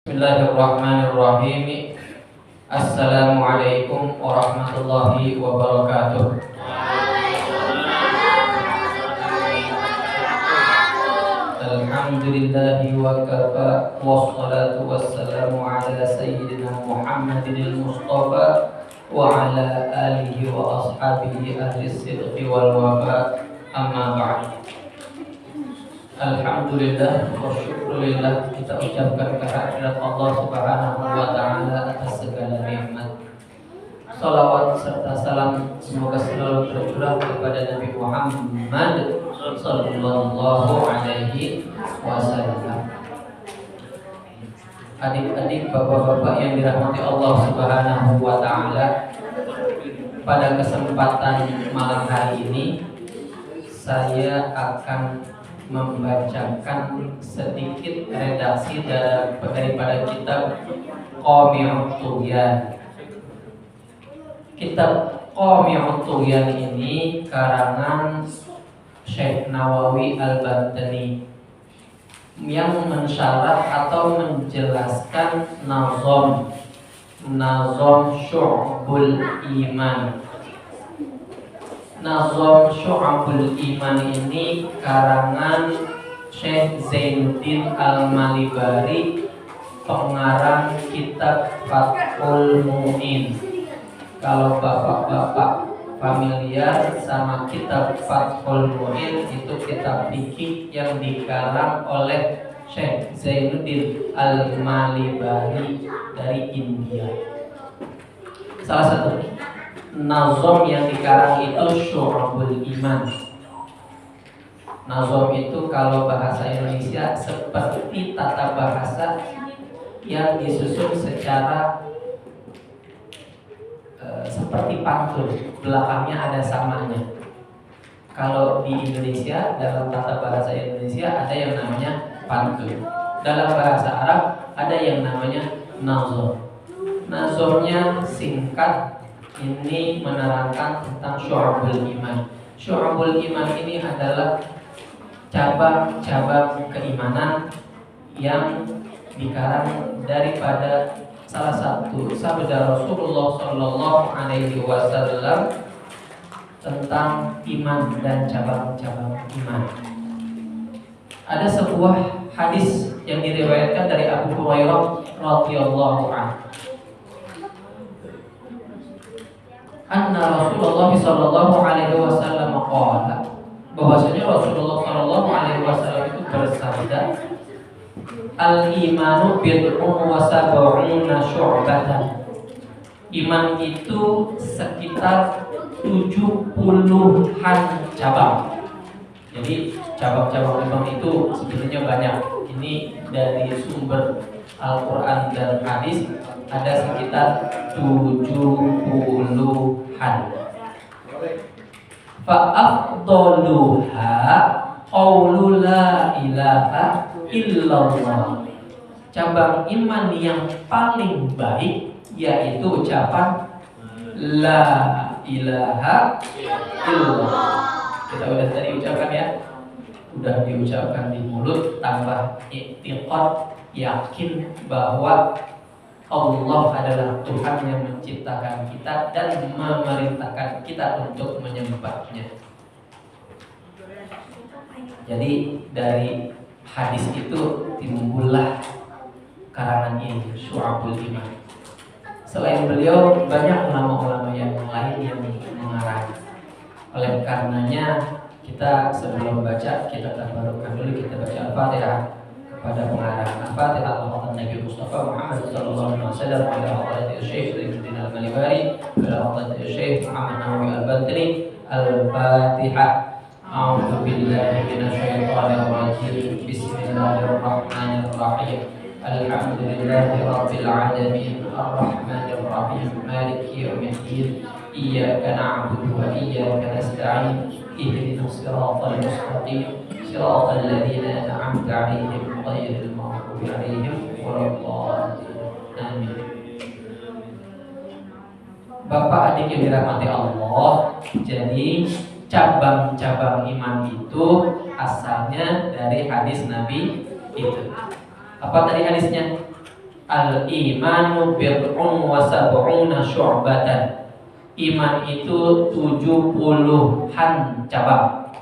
Bismillahirrahmanirrahim. Assalamualaikum warahmatullahi wabarakatuh. Alhamdulillahi wa kafa, wassalatu wassalamu ala sayyidina Muhammadin al-Mustafa wa ala alihi wa ashabihi ahli sidqi wal wafa, amma ba'd. Alhamdulillah wa syukurillah, kita ucapkan kehadirat Allah Subhanahu wa ta'ala atas segala nikmat. Salawat serta salam semoga selalu tercurah kepada Nabi Muhammad sallallahu alaihi wasallam. Adik-adik, bapak-bapak yang dirahmati Allah Subhanahu wa ta'ala, pada kesempatan malam hari ini saya akan membacakan sedikit redaksi daripada kitab Qami'ut Tughyan. Kitab Qami'ut Tughyan ini karangan Syekh Nawawi Al-Bantani yang mensyarah atau menjelaskan nazam Syu'bul Iman. Nazam Syu'abul Iman ini karangan Syekh Zainuddin Al-Malibari, pengarang kitab Fathul Mu'in. Kalau bapak-bapak familiar sama kitab Fathul Mu'in, itu kitab fikih yang dikarang oleh Syekh Zainuddin Al-Malibari dari India. Salah satu nazam yang dikarang itu Syu'abul Iman. Nazam itu kalau bahasa Indonesia seperti tata bahasa yang disusun secara seperti pantun, belakangnya ada samanya. Kalau di Indonesia, dalam tata bahasa Indonesia ada yang namanya pantun. Dalam bahasa Arab ada yang namanya nazam. Nazamnya singkat, ini menerangkan tentang Syu'abul Iman. Syu'abul Iman ini adalah cabang-cabang keimanan yang dikarang daripada salah satu sabda Rasulullah Sallallahu Alaihi Wasallam tentang iman dan cabang-cabang iman. Ada sebuah hadis yang diriwayatkan dari Abu Hurairah radhiyallahu anhu. Anna Rasulullah sallallahu alaihi wasallam qala, bahwasanya Rasulullah sallallahu alaihi wasallam itu bersabda, al-imanu bid'un wa sab'una syu'batan. Iman itu sekitar 70-an cabang. Jadi cabang-cabang iman itu sebenarnya banyak. Ini dari sumber Al-Quran dan hadis ada sekitar 70-an. Fa'afdaluha qawlu la ilaha illallah. Cabang iman yang paling baik yaitu ucapan la ilaha illallah. Kita udah tadi ucapkan ya, udah diucapkan di mulut, tambah i'tiqad, yakin bahwa Allah adalah Tuhan yang menciptakan kita dan memerintahkan kita untuk menyembahnya. Jadi dari hadis itu timbullah karangan ini, Syu'abul Iman. Selain beliau, banyak ulama-ulama yang lain yang mengarang. Oleh karenanya kita sebelum baca, kita tabarukkan dulu, kita baca Al-Fatihah kepada pengarang. Al-Fatihah ala Nabi Mustafa Muhammad sallallahu alaihi wasallam, ala hadratil Syekh Zainuddin Al-Malibari, ala hadratil Syekh Muhammad Nawawi Al-Bantani. Al-Fatihah. A'udzu billahi minasyaitonir rajim. Bismillahirrahmanirrahim. Alhamdulillahi rabbil alamin, arrahmanir rahim, maliki yaumiddin. Iyyaka na'budu wa iyyaka nasta'in. Ihdinas siratal mustaqim, siratal ladzina an'amta 'alaihim ghairil maghdubi 'alaihim waladdallin. Amin. Bapak adik yang dirahmati Allah, jadi cabang-cabang iman itu asalnya dari hadis Nabi itu. Apa tadi hadisnya? Al-imanu bid'un wa sab'una syu'batan. Iman itu 70-an cabang.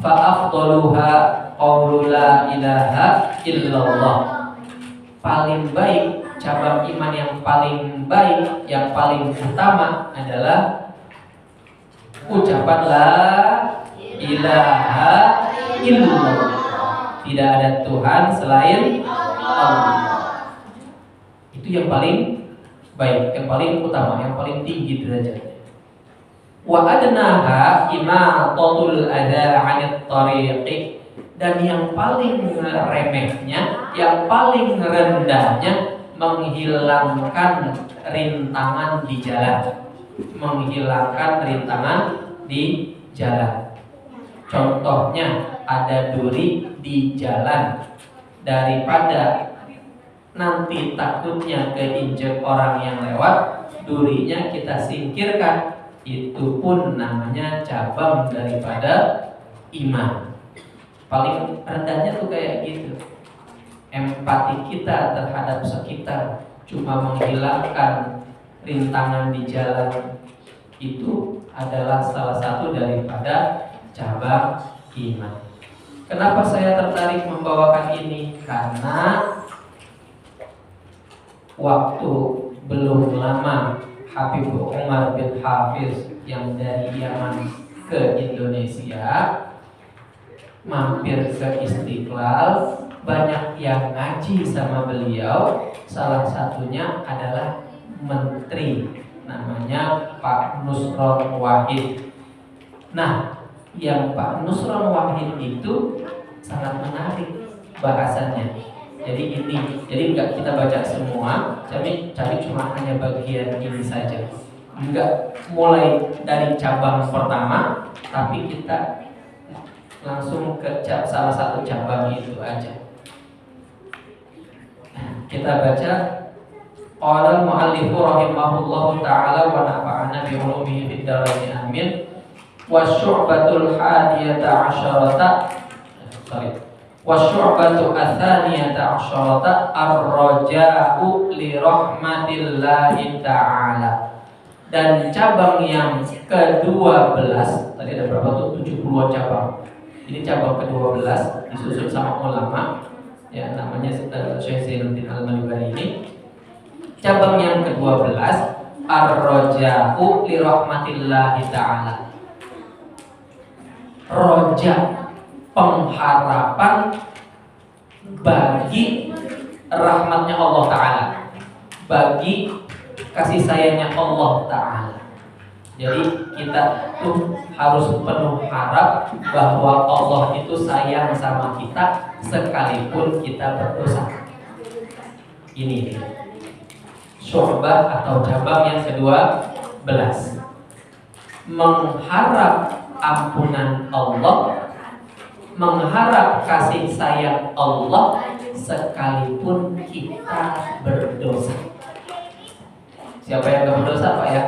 Fa afdaluha qaulu la ilaha illallah. Paling baik, cabang iman yang paling baik, yang paling utama adalah ucapan la ilaha illallah. Tidak ada Tuhan selain Allah. Itu yang paling baik, yang paling utama, yang paling tinggi derajatnya. Wa adnaha imatatul adza 'anit tariqi. Dan yang paling remehnya, yang paling rendahnya, menghilangkan rintangan di jalan. Menghilangkan rintangan di jalan. Contohnya, ada duri di jalan, daripada nanti takutnya keinjek orang yang lewat, durinya kita singkirkan. Itu pun namanya cabang daripada iman. Paling rendahnya tuh kayak gitu. Empati kita terhadap sekitar, cuma menghilangkan rintangan di jalan, itu adalah salah satu daripada cabang iman. Kenapa saya tertarik membawakan ini? Karena waktu belum lama Habib Umar bin Hafiz yang dari Yaman ke Indonesia mampir ke Istiqlal, banyak yang ngaji sama beliau. Salah satunya adalah menteri, namanya Pak Nusron Wahid. Nah, yang Pak Nusron Wahid itu sangat menarik bahasannya. Jadi enggak kita baca semua, tapi cuma hanya bagian ini saja. Enggak mulai dari cabang pertama, tapi kita langsung ke salah satu cabang itu aja. Kita baca. Qala al-mu'allifu rahimahullahu ta'ala wa nafa'ana bi ulumihi fid dharain amin. Wasyu'batul hadiyata asyarata wasyu'batu athaniyata asyarata ar-raja'u li rahmatillahi ta'ala. Dan cabang yang ke-12, tadi ada berapa tuh? 70 cabang. Ini cabang ke-12 disusun sama ulama, ya, namanya Syekh Zainuddin Al-Malibari ini. Cabang yang ke-12, ar-raja'u li rahmatillahi ta'ala. Roja, pengharapan bagi rahmatnya Allah Ta'ala, bagi kasih sayangnya Allah Ta'ala. Jadi kita tuh harus penuh harap bahwa Allah itu sayang sama kita sekalipun kita berdosa. Ini syu'bah atau cabang yang ke-12, mengharap ampunan Allah, mengharap kasih sayang Allah sekalipun kita berdosa. Siapa yang gak berdosa Pak ya?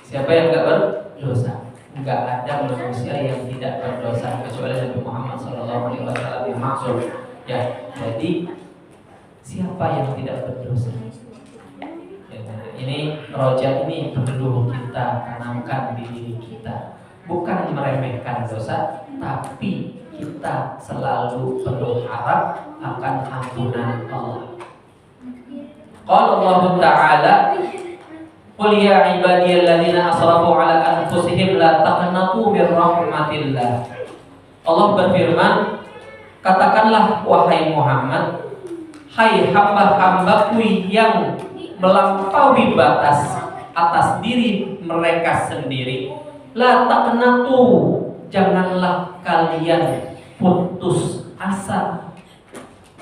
Siapa yang gak berdosa? Enggak ada manusia yang tidak berdosa kecuali Nabi Muhammad SAW yang maksud. Ya, jadi siapa yang tidak berdosa? Ya, ini roja ini perlu kita tanamkan di diri kita. Bukan meremehkan dosa, tapi kita selalu perlu harap akan ampunan Allah. Qala Allah Ta'ala, qul ya ibadiyalladzina asrafu ala anfusihim la taqnatu min rahmatillah. Allah berfirman, katakanlah wahai Muhammad, hai hamba-hambaku yang melampaui batas atas diri mereka sendiri, la taqnatu, janganlah kalian putus asa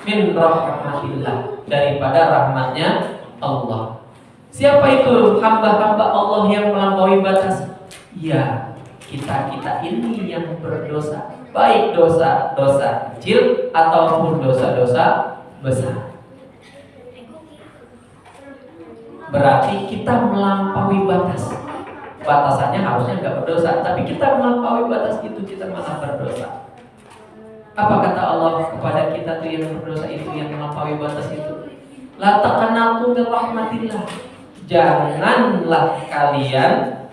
min rahmatillah, daripada rahmatnya Allah. Siapa itu hamba-hamba Allah yang melampaui batas? Ya, kita ini yang berdosa, baik dosa-dosa kecil ataupun dosa-dosa besar. Berarti kita melampaui batas. Batasannya harusnya nggak berdosa, tapi kita melampaui batas itu, kita malah berdosa. Apa kata Allah kepada kita tuh yang berdosa itu, yang melampaui batas itu? La taqnatu min rahmatillah. Janganlah kalian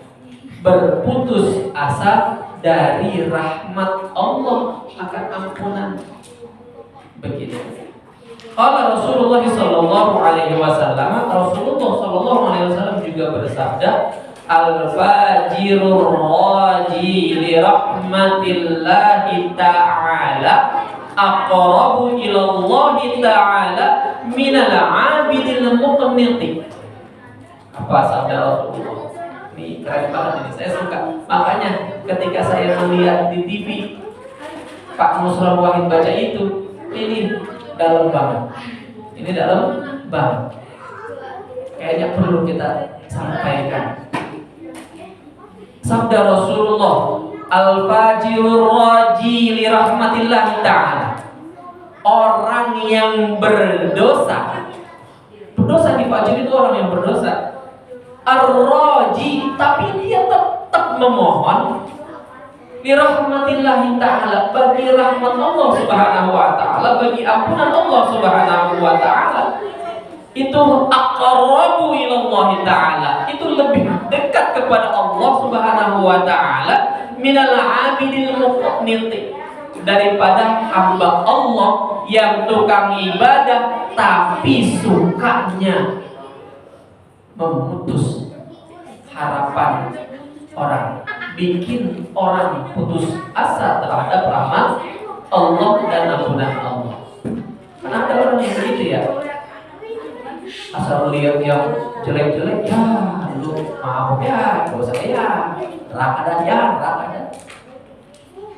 berputus asa dari rahmat Allah, akan ampunan. Begitu. Qala Rasulullah sallallahu alaihi wasallam, Rasulullah sallallahu alaihi wasallam juga bersabda, al-fajirur raji li rahmatillahi ta'ala aqrabu ila Allah ta'ala minal 'abidil muqniti. Apa sabda Rasulullah? Ini keren banget ini, saya suka. Makanya ketika saya melihat di TV Pak Nusron Wahid baca itu, ini dalam banget. Ini dalam banget. Kayaknya perlu kita sampaikan. Sabda Rasulullah, al-fajirur raji li rahmatillah ta'ala. Orang yang berdosa di fajir itu orang yang berdosa. Ar-raji, tapi dia tetap memohon li rahmatillahi ta'ala, bagi rahmat Allah subhanahu wa ta'ala, bagi ampunan Allah subhanahu wa ta'ala. Itu aqrabu ilallahi ta'ala, itu lebih dekat kepada Allah subhanahu wa ta'ala minal abidil muqniti, daripada hamba Allah yang tukang ibadah tapi sukanya memutus harapan orang, bikin orang putus asa terhadap rahmat Allah dan ampunan Allah. Karena ada orang yang begitu ya, asal lihat yang jelek-jelek, ya lu mau ya, gak usah ya, neraka dan.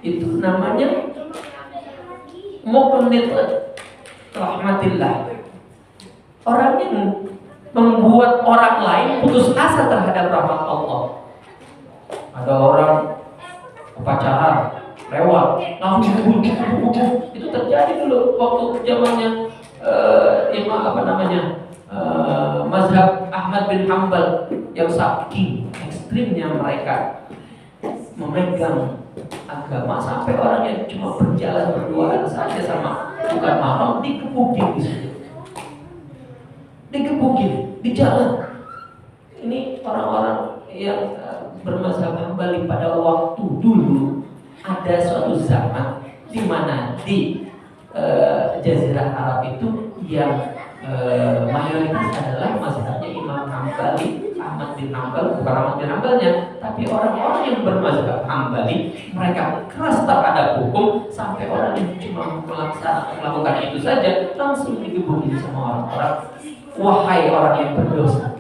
Itu namanya muqnit rahmatillah. Orang yang membuat orang lain putus asa terhadap rahmat Allah. Ada orang pacaran, lewat, langsung itu terjadi dulu waktu zamannya imam mazhab Ahmad bin Hanbal, yang saking ekstrimnya mereka memegang agama sampai orang yang cuma berjalan berduaan saja sama bukan mahram dikebukin di situ, dikebukin di jalan. Ini orang-orang yang bermazhab Hambali pada waktu dulu. Ada suatu zaman di mana di Jazirah Arab itu yang mayoritas adalah mazhabnya Imam Hambali, Ahmad bin Hanbal, bukan Ahmad bin Hanbalnya, tapi orang-orang yang bermazhab Hambali, mereka keras terhadap hukum sampai orang yang cuma melakukan itu saja langsung digebukin sama orang-orang. Wahai orang yang berdosa,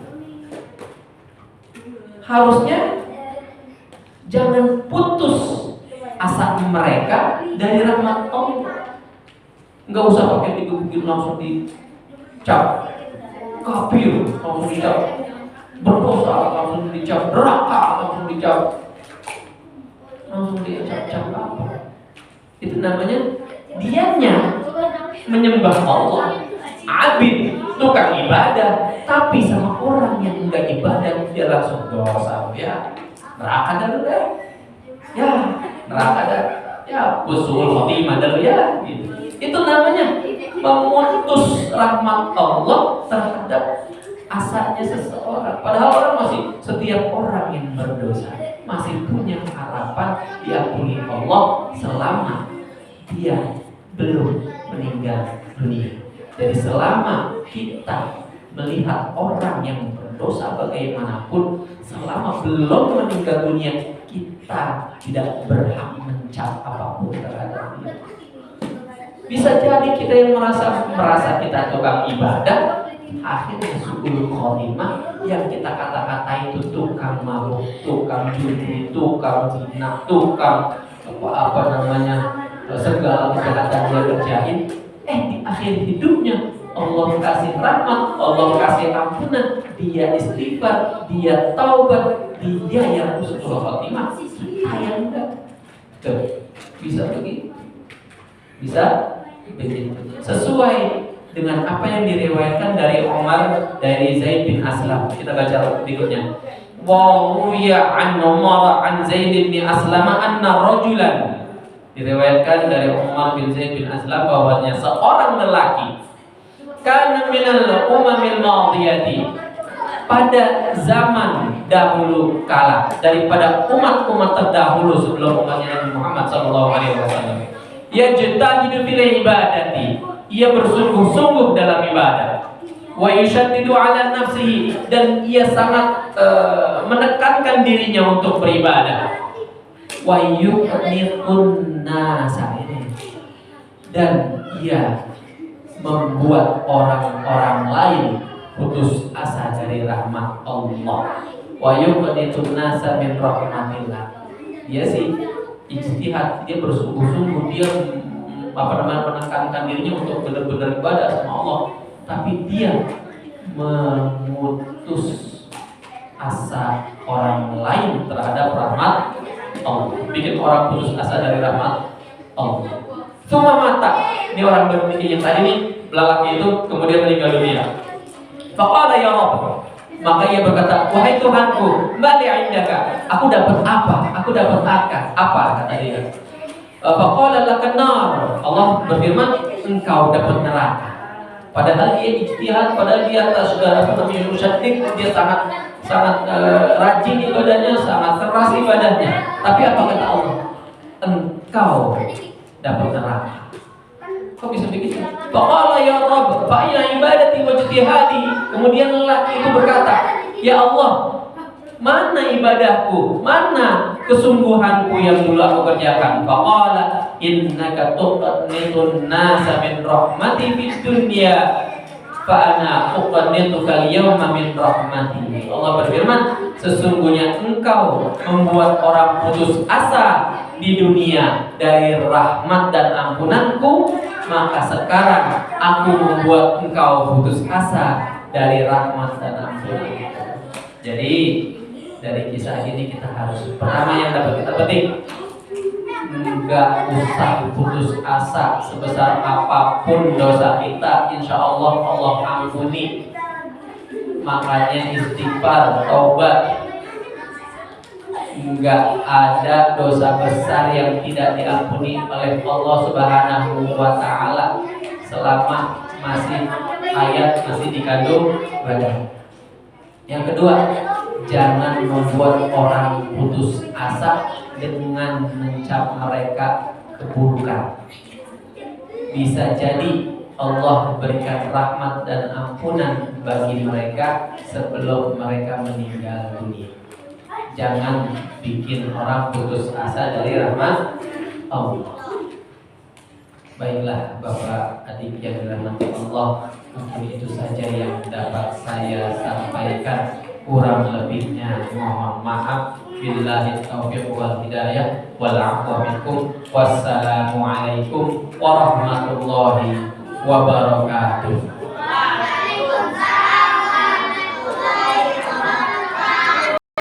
harusnya jangan putus asa mereka dari rahmat Allah. Enggak usah pakai digebukin langsung dicap kafir, langsung dicap berdosa, langsung dicap neraka, langsung dicap apa? Itu namanya dianya menyembah Allah, abid, tukang ibadah, tapi sama orang yang enggak ibadah dia langsung dosa, ya neraka dah ya, neraka dah ya, usul khotimah dah ya, gitu. Itu namanya memutus rahmat Allah terhadap asanya seseorang. Padahal orang masih, setiap orang yang berdosa masih punya harapan diampuni Allah selama dia belum meninggal dunia. Jadi selama kita melihat orang yang berdosa bagaimanapun, selama belum meninggal dunia, kita tidak berhak mencap apapun terhadap dia. Bisa jadi kita yang merasa kita tukang ibadah, akhirnya suul khotimah, yang kita kata-kata itu tukang mabuk, tukang judi, tukang zina, tukang segala kejahatan dia kerjain. Di akhir hidupnya Allah kasih rahmat, Allah kasih ampunan, dia istighfar, dia taubat, dia yang suul khotimah. Kita yang enggak. Bisa begitu? Bisa begitu. Sesuai dengan apa yang diriwayatkan dari Umar, dari Zaid bin Aslam. Kita baca berikutnya. Wa ruwiya an Umar an Zaid bin Aslam anna rajulan. Diriwayatkan dari Umar bin Zaid bin Aslam bahwasanya seorang lelaki kana minal umamil madiyati, pada zaman dahulu kala, daripada umat-umat terdahulu sebelum umatnya Nabi Muhammad SAW, yajtahidu fil ibadati, ia bersungguh-sungguh dalam ibadah, wa yushaddidu ala nafsihi, dan ia sangat menekankan dirinya untuk beribadah, wa yuqnitun nasa, dan ia membuat orang-orang lain putus asa dari rahmat Allah, wa yuqnitun nasa min rahmatillah. Dia sih ijtihad, dia bersungguh-sungguh, dia menekankan dirinya untuk benar-benar ibadah sama Allah, tapi dia memutus asa orang lain terhadap rahmat Allah, bikin orang putus asa dari rahmat Allah. Semua mata, ini orang berpikir yang tadi nih, lelaki itu kemudian meninggal dunia. Faqala ya Rabb, maka ia berkata, wahai Tuhanku, mali indaka, aku dapat apa? Aku dapat apa? Kata dia. Faqala lakan nar, Allah berfirman, engkau dapat neraka. Padahal dia ijtihad, padahal dia sudah musyaddiq, dia sangat rajin ibadahnya, sangat keras ibadahnya. Tapi apa kata Allah? Engkau dapat neraka. Kok bisa begitu? Faqala ya Rabb, fa ina ibadati wa ijtihadi. Kemudian lelaki itu berkata, ya Allah, mana ibadahku, mana kesungguhanku yang dulu aku kerjakan? Faqala innaka tuqnitun nasa min rahmati fid dunya, fa ana uqnituka al-yawma min rahmati. Allah berfirman, sesungguhnya engkau membuat orang putus asa di dunia dari rahmat dan ampunanku, maka sekarang aku membuat engkau putus asa dari rahmat dan ampunanku. Jadi dari kisah ini kita harus, pertama yang dapat kita petik, enggak usah putus asa sebesar apapun dosa kita, insya Allah Allah ampuni. Makanya istighfar, taubat. Enggak ada dosa besar yang tidak diampuni oleh Allah Subhanahu wa Ta'ala selama masih hayat, masih dikandung badan. Yang kedua, jangan membuat orang putus asa dengan mencap mereka keburukan. Bisa jadi Allah berikan rahmat dan ampunan bagi mereka sebelum mereka meninggal dunia. Jangan bikin orang putus asa dari rahmat Allah. Baiklah Bapak adik yang dirahmati Allah, mungkin itu saja yang dapat saya sampaikan. Kurang lebihnya mohon maaf. Billahi taufiq wal hidayah wal 'afwa minkum. Wassalamualaikum warahmatullahi wabarakatuh.